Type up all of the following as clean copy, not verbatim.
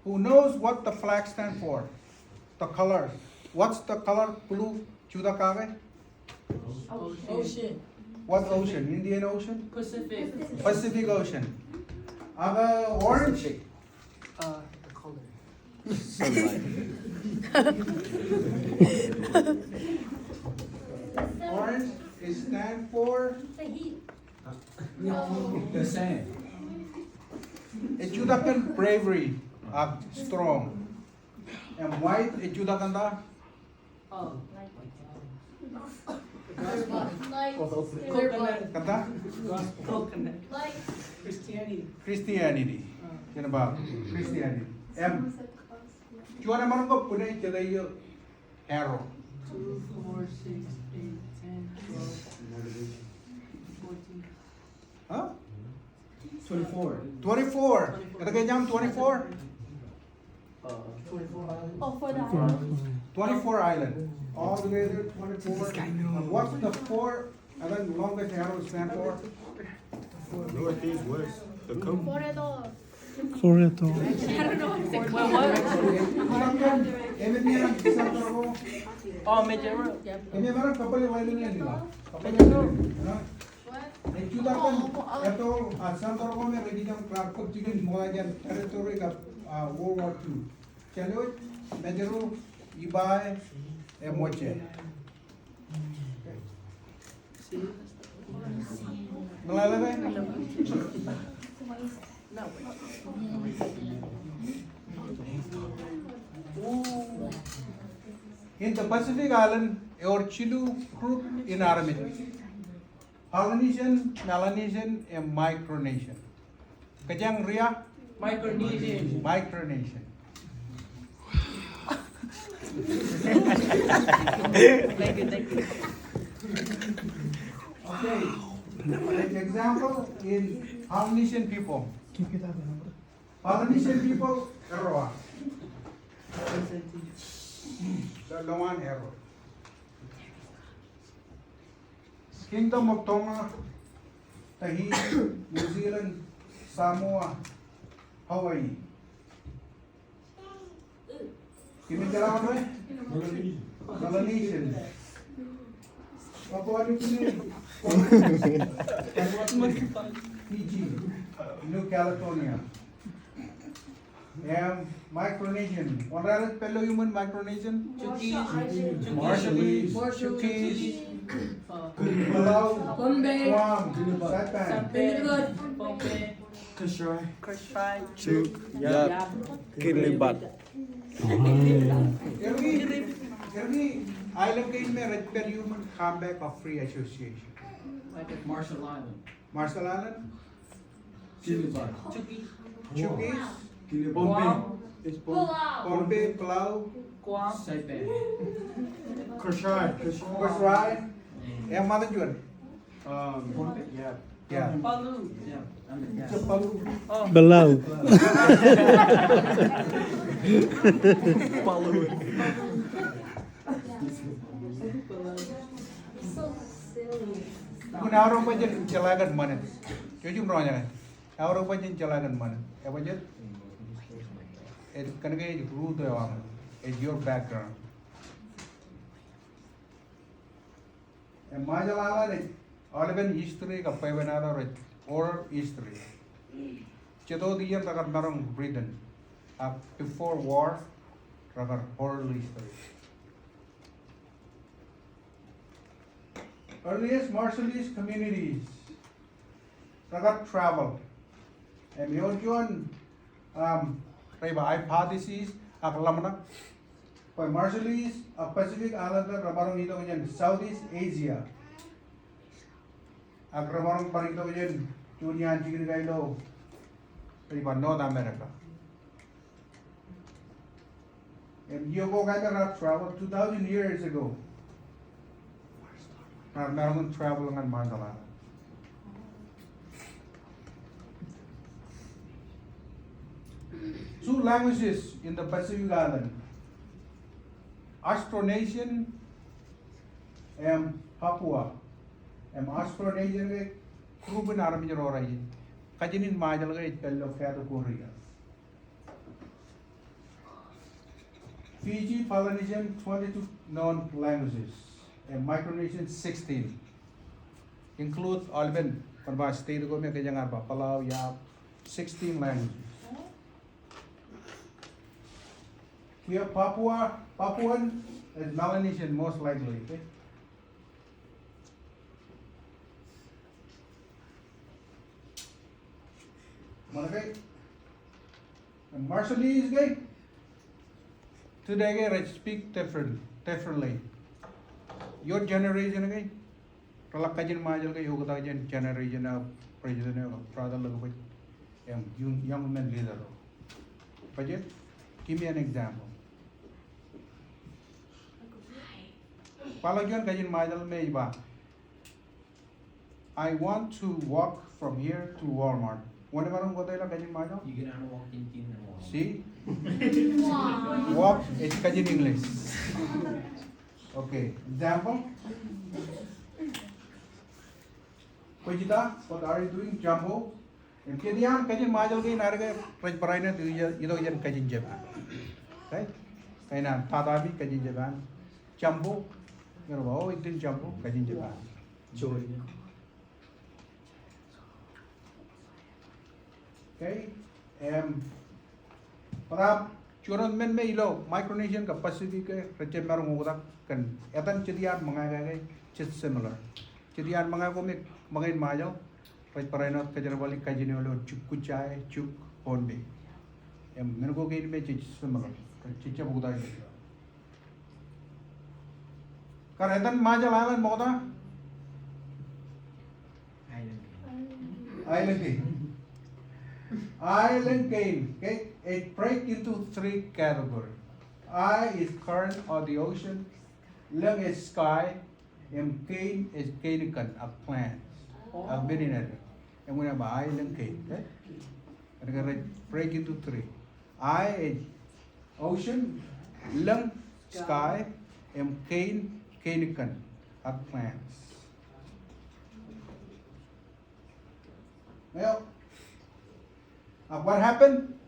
Who knows what the flag stands for? The colors. What's the color blue? Juda kage? Ocean. What ocean? Indian Ocean? Pacific. Pacific Ocean. Aga orange? The color. Orange is stand for The heat. The sand. it juda kan bravery, strong. And white it juda kanda Oh. Light. Coconut. kanda Coconut. Light. Christianity. Christianity. Yan ba? Christianity. Juana marungo punay jalayo arrow. 2, 4, 6, 8, 10, 12, 14. Huh? 24. 24. Kata kanyang 24? 24 islands. Oh, for the island. 24 island. All together 24. What's the four? And then longest arrow stand for? Northeast, west, the coast. Corredor. Correcto. I don't know what to say. Oh, major. Ini barang kapal yang lain ni anda. Kapal What? yang juda kan itu asal terus kami lagi jam kelakar cikin mulai jam teritori ka World War II. Chalo, major ibai Mote. Melalui in the Pacific Island, or Chilu group in Arabic. Polynesian, Melanesian, and Micronesian. Kajang Ria? Micronesian. Micronesian. Thank you. Okay. An example in Polynesian people. Polynesian people, Eroa. The Lawan Ero. Kingdom of Tonga, Tahiti, New Zealand, Samoa, Hawaii. Kimi jalawan ba? Melanesian. Papua New Guinea. Fiji, New Caledonia. Micronesian. What are the fellow human Micronesian? Marshallese, Chuukese, Palau, Quorum, Saipan. Kashrai. Chuk, Yap, Kirlibat. Every island game में रजकर human comeback of free association. Marshall Island. Marshall Island, Kirlibat. Chuukese, Guam. Pulau. Pohnpei, Palau, Guam. Saipan. Kashrai, and Malayuan. Yeah. Yeah. Palu. Yeah. Palu. Oh. Belau. So silly. Kung naroon pa dyan, jalagan Manit. Yun yung ronya na. Naroon pa dyan, jalagan Manit. Ewa dyan? Kanagay yung rudo yung your background. And majalala ni, Olivan history ka paybanado rin, oral history. Chito diyan ragar narong Britain. Before war, ragar oral history. Earliest Marshallese communities, ragar travel. And yun, reba hypothesis, akalamana. Pag Marshallese, Pacific Islander, rabarong ito kanyan, Southeast Asia. Ang rabarong parito kanyan, Junian, Chikin Kailo, reba North America. And you go kaya na travel 2,000 years ago. Meron travel ng Mandala. Two languages in the Pacific Island. Austronesian and Papua. And Austronesian ke Kuruban Arami Rorai. kajinin majal ga itpello category. Fiji, Polynesian, 22 known languages, and Micronesian 16. Include Alban, Panba state go me kajangarba, Palau, Yap, 16 languages. We have Papuan is Melanesian most likely, okay? Malagay. And Marshallese guy. Today I speak differently. Your generation again. Kalakajan majal guy hugatajan generation of president of brother lagway. Young men leader. Budget? Give me an example. Palagyan kajan majal may ba. I want to walk from here to Walmart. Whenever I'm going to majal. You can walk in and walk. See? Wow. Walk is kajan English. Okay. Example. Pajita, what are you doing? Jumbo. And kadiyan kajan majal kay narga raj parayna ito yan kajan Japan. Right? Kaya na tatabi kajan Japan. Jumbo. You know, oh, it didn't jumbo kajan Japan. Joy. Okay. Perap curang men me ilo Micronesian ka Pacific ke receh marung utak kan. Etan cedian mengagai ced similar. Cedian mengaku me mengain majal. Raj parayna kajan balik kajan olo cuk kucai cuk ponde. Menko kain me ced similar. Cicca buka ini. Karena etan majal awan mau ta? Island game. Island game, okay? It breaks into three categories. I is current or the ocean, Lung is sky, and cane is canican, a plant, a mineral. And we have island cane, okay? And we're gonna break into three. I is ocean, Lung, sky, and cane, canican, a plants. Well, what happened?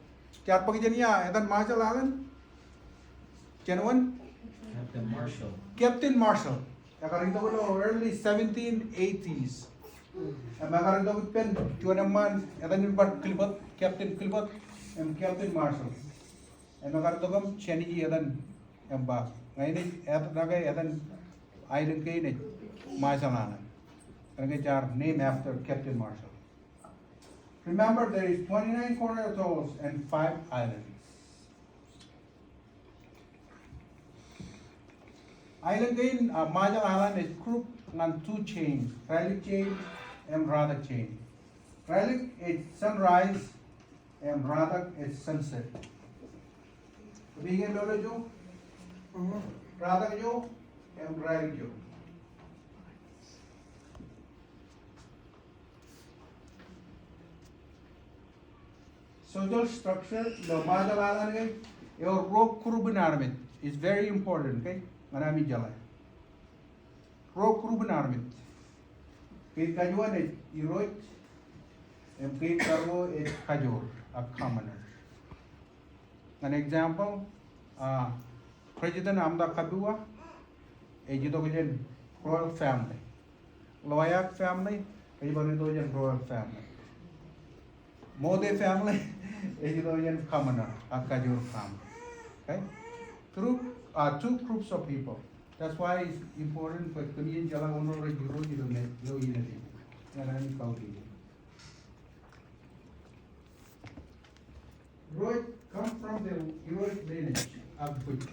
Kya pagijaniya? Etan Marshall Allen? Genuine? Captain Marshall. Captain Marshall. According to early 1780s. According to pen, Chuanaman, Etan Part Clipot, Captain Clipot, and Captain Marshall. And according to them, Chenny Etan Emba. Ngayon, Etan Island Kane, Marshall Allen. And get our name after Captain Marshall. Remember, there is 29 corner atolls and 5 islands. Island in Marshall Island is grouped on 2 chains, Relic chain and Radak chain. Relic is sunrise and Radak is sunset. Begin Lola Jo, Radak Jo, and Relic Jo. Social structure, the Marshall Island, your rock Quorum army is very important, okay? Manami Jalai. Rock Quorum army. Kate Kajuan is heroic, and Kate Cargo is Kajor, a commoner. An example, President Amda Kabua, a Jidovian royal family. Loyak family, a Jidovian royal family. Mote family, a commoner, a Kajur family. Okay? Two groups of people. That's why it's important for Korean Jala Ono Juro no unity. And I'm counting. Roy come from the heroic lineage of Buddha.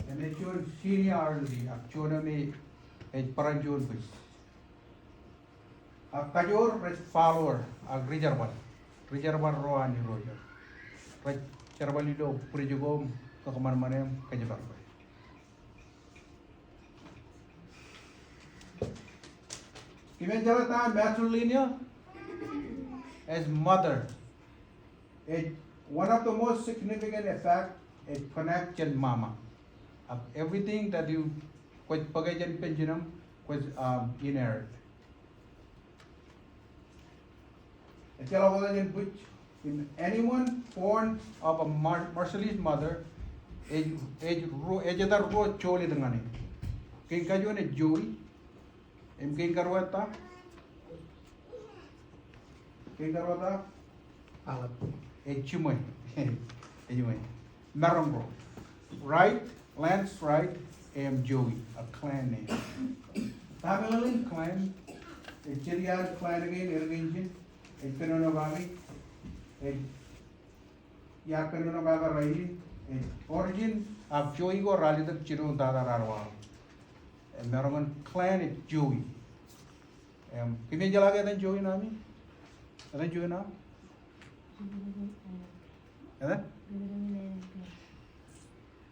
And make sure seniority of Choname a Paranjur Buddha. A Kajor is follower, a Grijarban Roan Roger. Right, Charbalido, Prijugom, Kakamar Manem, Kajabar. Even Jalata matrilineal as mother. One of the most significant effect is connection mama. Of everything that you quite pagajan pensionum was inherit. In anyone born of a Marshallese mother, other ro choli dengani. King kajo ne Joey, king karwata, chumai, Marongo, right, Lance right, Joey, a clan name. Tagalin clan, a Chiriad clan again, Irvington, a Penonovavi, a Yapenonovaga Rai, origin of Joey or Rally the Chiru Dada Arwa. A Maroman clan is Joey. Can you jalaga than Joey Nami? Are you now?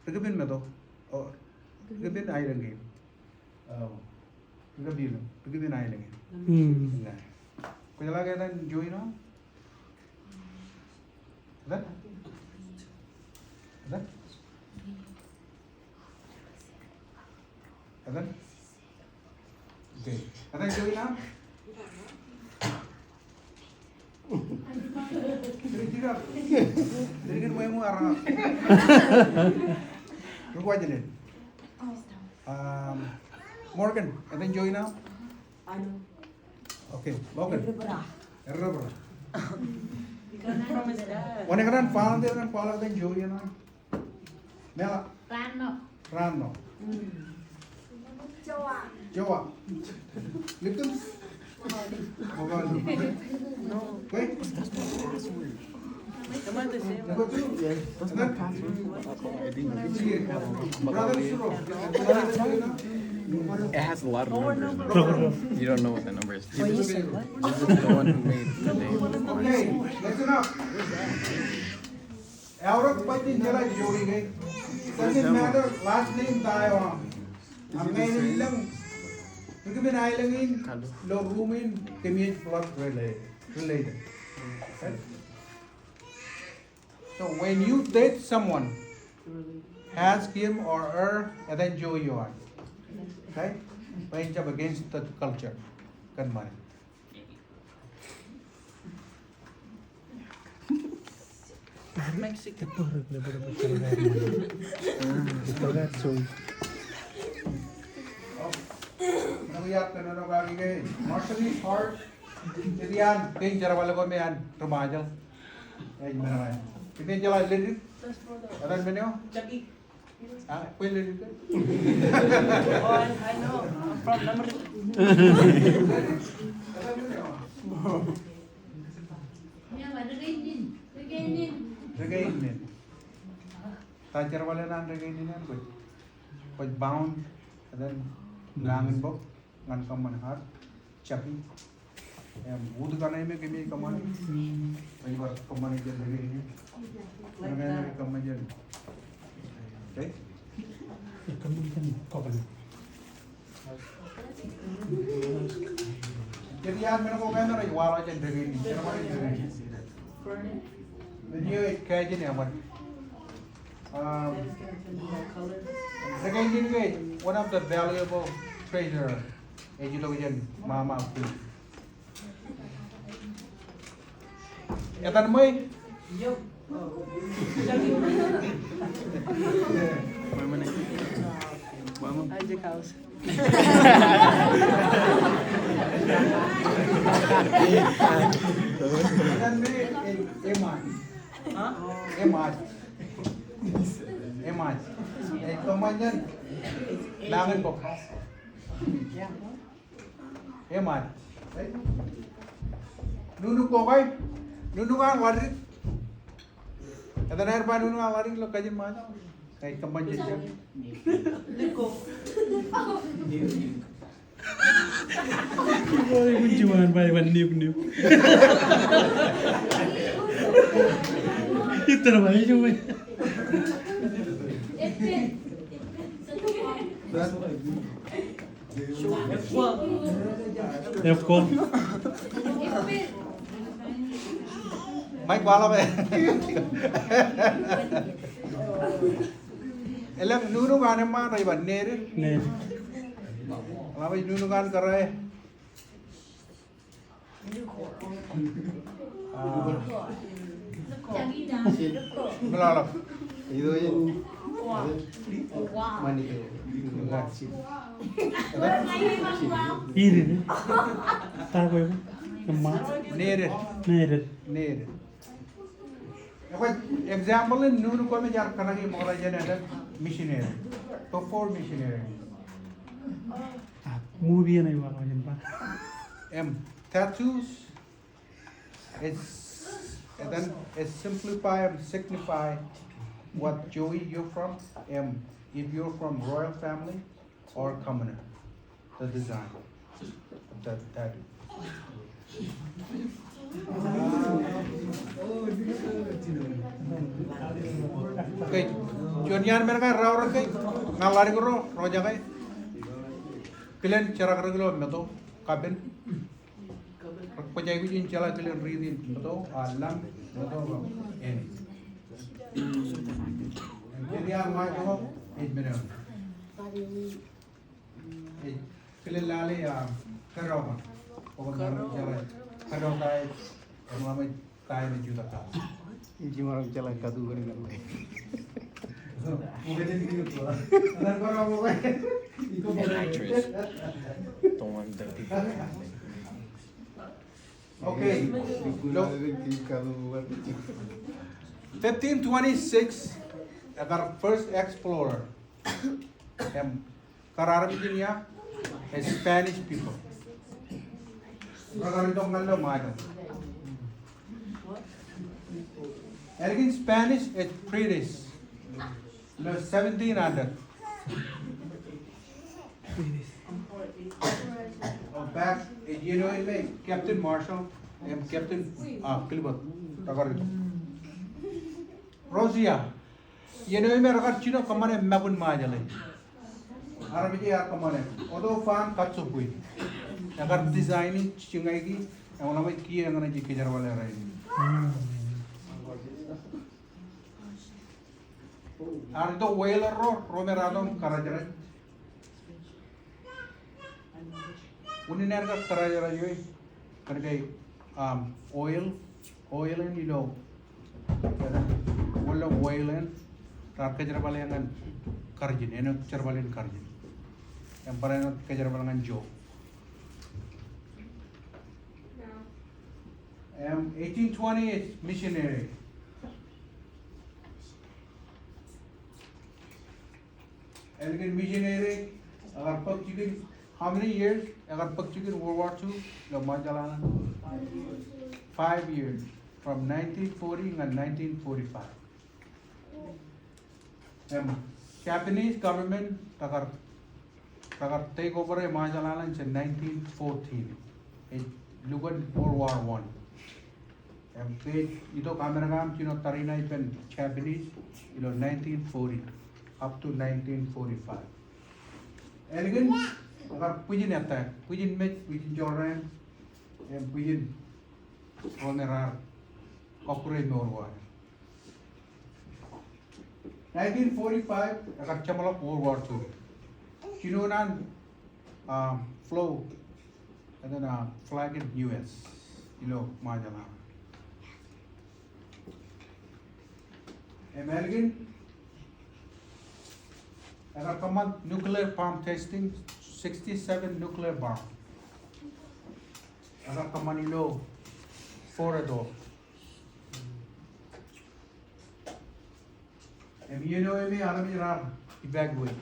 Pagabin mo to? O, pagabin ay lang game. Pagabin ay lang game. Kaya lagi na Joey na? Ada? Okay. Ada Joey na? Jadi kan mau arah. Lupa aja nih. Morgan, ada join now? Okay, Logan. Error. One kan file dia kan file ada join now. Mela. Rano. Jawa. Litum. Wait. It has a lot of numbers. You don't know what the number is. This is the one who made the name. Okay, listen up. Auruk pati jala jodi gay. Doesn't matter last name tayo. Amen lang. Because when I in low room in image plot related. Okay? So when you date someone, ask him or her and then Joey you are. Okay? Range up against the culture. Kan man. Mexican. Nagiyat ka na nagagi kay Marshallese heart. Jadi yan, ting cara wala ko may yan, rumajal. Ay, mana yan. Hindi jala lilit. Aran ba niyo? Jackie. Ah, pwede lilit. Oh, I know. I'm from Namari. Aran ba niyo? Regain din. Tajar wala na regain din yan. Pag bound, and then ngangin bo, ngan kamanhat, chapi. Wood ka na yung may kaman. May iba kaman dyan lagay niya. Ano nga yung kaman dyan? Okay? Jadi yan, meron ko kayo na rin, wala dyan lagay niya. Pero man yung lagay niya. Medyo kaya dyan yan, man. Lagay niya kayo, one of the valuable treasure. Eh, dito dyan, mama food. Etan mo eh. Yo. Isaac House. Etan mo eh, Emad. Huh? Emad. Eh, kaman yan. Langin ko. Yeah. Emad. Nunuk ko kay. Nunuk ang warit. Etan air pa nunuk ang warit lo kajin mana. Kay kaman yan. Nico. Ôi, mình chịu ăn bài bắn niệm niệm. Ít tờ bài cho mày. F1. Mike wala ba? Elang nunuk ane mana iban nere. Nè. Lama nunukan karay. Belalap. Itu aja. Manit. Ini nih. Tahu ya? Kemak. Needed. Needed. Needed. Example in Nunu Kome Jar Kanagi Morajan and missionary. Before missionary. Movie na iwan ko yan pa. Tattoos. It's simplify and signify what Joey you're from. If you're from royal family or commoner. The design of that tattoo. Okay, Jonian mereka rawat kai, ngalari kuro, roja kai. Kalian cara kerja meto, kabin. Pajai kucing cala kalian ridin meto, alam meto ini. Jadi apa jo, ini kalian lali ya kerja. Pokoknya jalan, kalau tay, emang tay ni juga tak. Ini orang jalan kadu kan enggak. Mungkin ini gitu lah. Dan kalau mau itu An actress. The one that people. Okay, look, 1526, agar first explorer, Caribbean, is Spanish people. Agar itu ngallo majo. And in Spanish, it's British. No, 1700. Back, you know, Captain Marshall and Captain Kilbert. Agar itu. Rosia, you know, agar Chino kamane mapun majo lagi. Arabi ya kamane. Odo fan katsupui. Agar designing chingai ki, yang nama ki yang mana jiki jarwal yang lain. Ada whaler ro meradom karajaran. Unin erga karajaran joi, kerja oil and you know, wala oil and tar kejarwal yang kan karjin, eno kejarwal yang karjin, yang paling kejarwal yang jo. 1820 is missionary. Elegant missionary. Agar pak chicken, how many years? Agar pak chicken World War II, lo majalana. 5 years, from 1940 and 1945. Japanese government agar take over majalana in 1914. Look at World War I. Itu kamera kam cino tarina ipen Japanese, 1940 up to 1945. Elegant, agar pujin atta, pujin met, pujin Jordan, and pujin honorar, corporate Norway. 1945, agar chamalak World War II. Cino nan flow, and then flag in US, majala. American, agar command nuclear bomb testing, 67 nuclear bomb. Agar command ilo, 4 ado. Alami rar evacuate,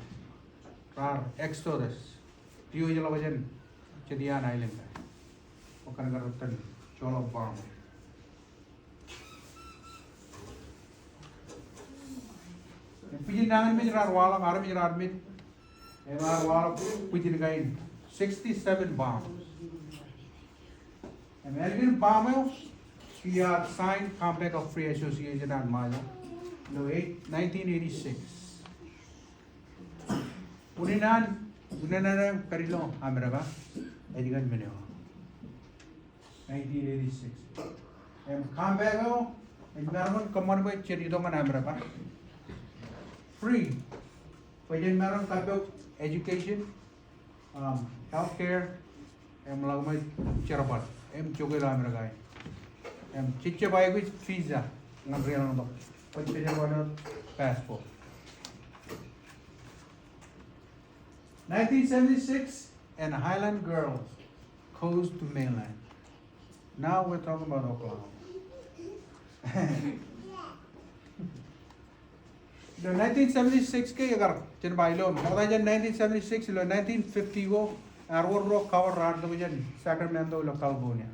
rar exodus. Rio jalawajan, Chedian Island. Okan garutan, cholo bomb. Pijin nangan में जरा वाला are में जरा आदमी Emaar वाला pijin gain 67 bombs. American bomber, he had signed Compact of Free Association and Maya, 1986. Unanan Carilo, America, Edigan Mineo, 1986. And Compact, and Merman command by Cheridong and America. Free. Pwede meron kayo education, healthcare, em lag mai cherapat em choge lam ragai em chiche bai which visa ngam real no pache jawano passport 1976 and Highland girls coast to mainland. Now we're talking about Oklahoma. The 1976 ke agar chen bailo moda jan 1976 lo 1950 go arwor ro cover rad do jan Sacramento lo California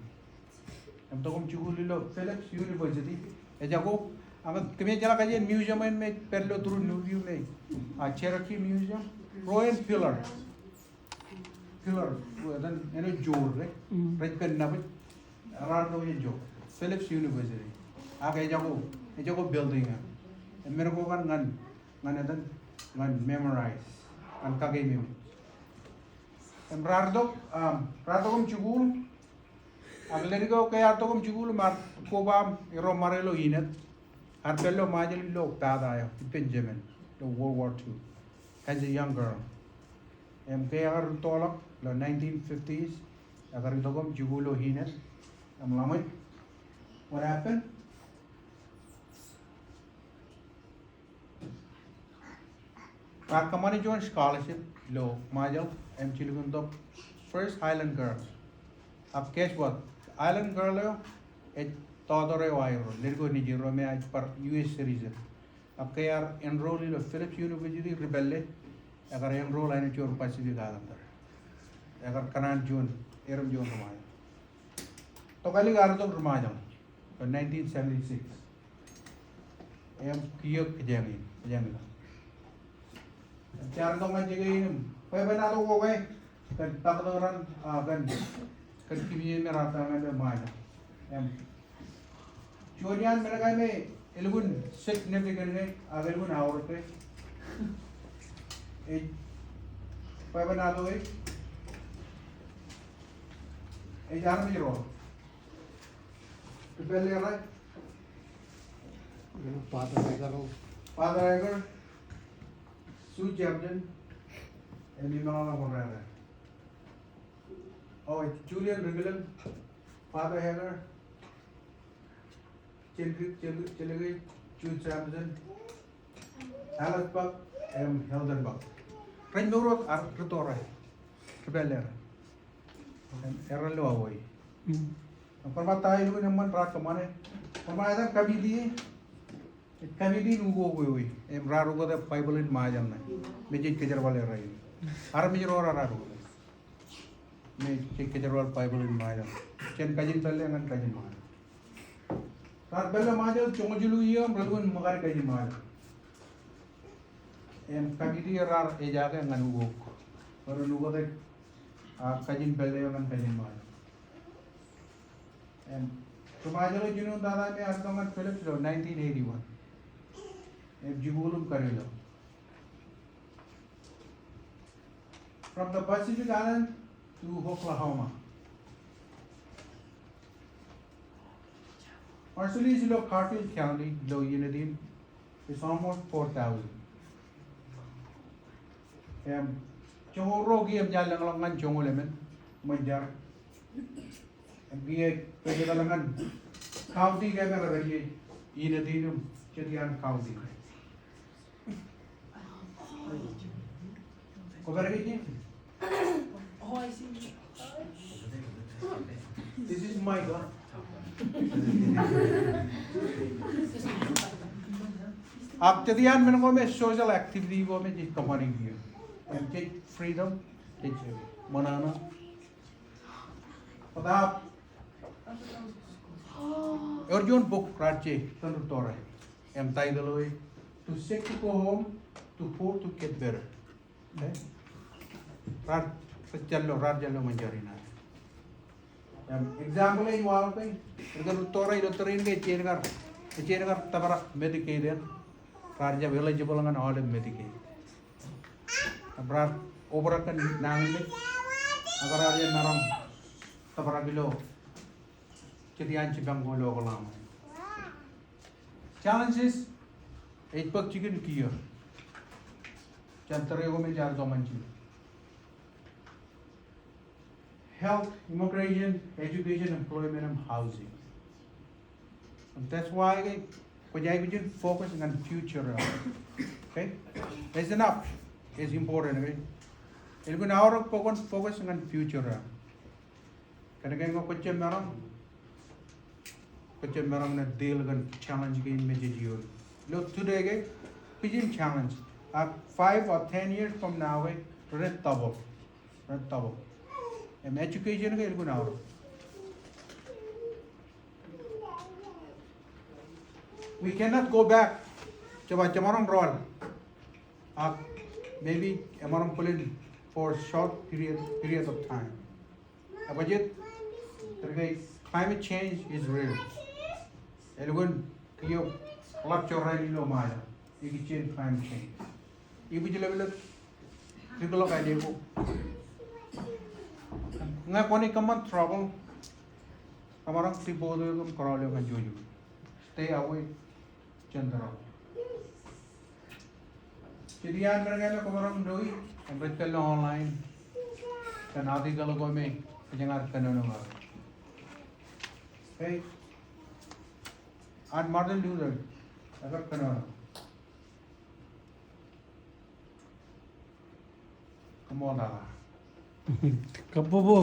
em to kom chuguli lo Phillips University e jago am keme jala ka jen museum en me perlo through new view me a Cherokee museum Royal pillar dan eno jor right pen na rad do jen jo Phillips University aga e jago building and meron ko kan ngan memorize ang kagay mim em rardo kom chugul agleri ko kaya to kom chugul mar ko bam ro marelo inat ar pello majel lo tada ayo Benjamin the World War II as a young girl em kaya ar tolak lo 1950s agar to kom chugulo hinat am lamay what happened. Kamani joined scholarship low Majal and children the first Highland girl. Up catch what? Island girl a Todore Wire, Lirgo Nijiro me per US citizen. Up kaya enroll in the Phillips University rebelle, agar enroll in a Pacific Islander. Agar Kanan June, Eram June Ramaya. Tokali Gardo Ramajam, 1976. I am Kiyok Jamila. Cara dong aja ini, kau benar tu kau kan tak ada orang kan kini merata dengan mana, Jualian mereka ini elegun significant ni, elegun awal tu, kau benar tu jangan berjero, tu beli apa? Father Eger. Sue Jabden and Mimala Morana. Oh, Julian Regulan, Father Hager, Chilligate, Jude Samson, Alice Buck, and Helden Buck. Renuro are Pretora, Trebeller, and Errol away. For my time, you know, Rakamane, for my other Kabidi. Kami di nunggu gue, raru ko the Bible in Majam na, mejit kejar wale rai, ar mejit ora raru, mejit kejar wale Bible in Majam, chen kajin pelle ngan kajin Majam, tar pelle Majam chongo julu iya, berlagun magar kajin Majam, kami di rar ejaga ngan nunggu, baru nunggu the kajin pelle ngan kajin Majam, Majam junu dada me artongan Phillips lo 1981. Jibulum Karelo. From the Pacific Island to Oklahoma. Marshallese lo Carfield County, lo Unity is almost 4,000. Chongo rogi am jalang langan chongo lemon, manjar. Biye pejalalangan county kaya lagi Unity Chetian County. Kau berani? Oh, I see. This is my God. आप चदियान में को में social activity को में जिस company की है, M freedom, मनाना, पता आप और जोन बुक राज्य तंत्र तोड़ है, एम टाइटल है, to seek to go home, to poor to get better. रात चलो मंजरी ना example है वहाँ पे अगर तोरा इधर तरीन के चेन कर तबरा Medicaid है राजा eligible अंगन all Medicaid अब रात ओबरा का नाम में अगर राजा नरम तबरा बिलो चटियान चिपंग को लोग लाम challenges एक पक चिकन किया चंतरे को में 400 मंची health, immigration, education, employment, and housing. And that's why we just focusing on future. Okay, that's enough. It's important. Okay, it's going to focusing on future. Can I get a na deal with challenge game message you. Look today, pigeon challenge. 5 or 10 years from now, red double. And education is going out. We cannot go back. Chamarang roll. Maybe amarang pulin for short period of time. Budget. Climate change is real. Everyone, you club chorani lo maya. You can change climate change. If you level people look at you. Nga koni kaman trouble. Kamarang tipo do yung korolyo kan juju. Stay away. Chandra. Jadi yan mereka kamarang doi. Ang betul online. Kan adi kalau kau me pendengar kanon orang. Hey. Ad Martin Luther. Agar kanon. Come on, Kapo po.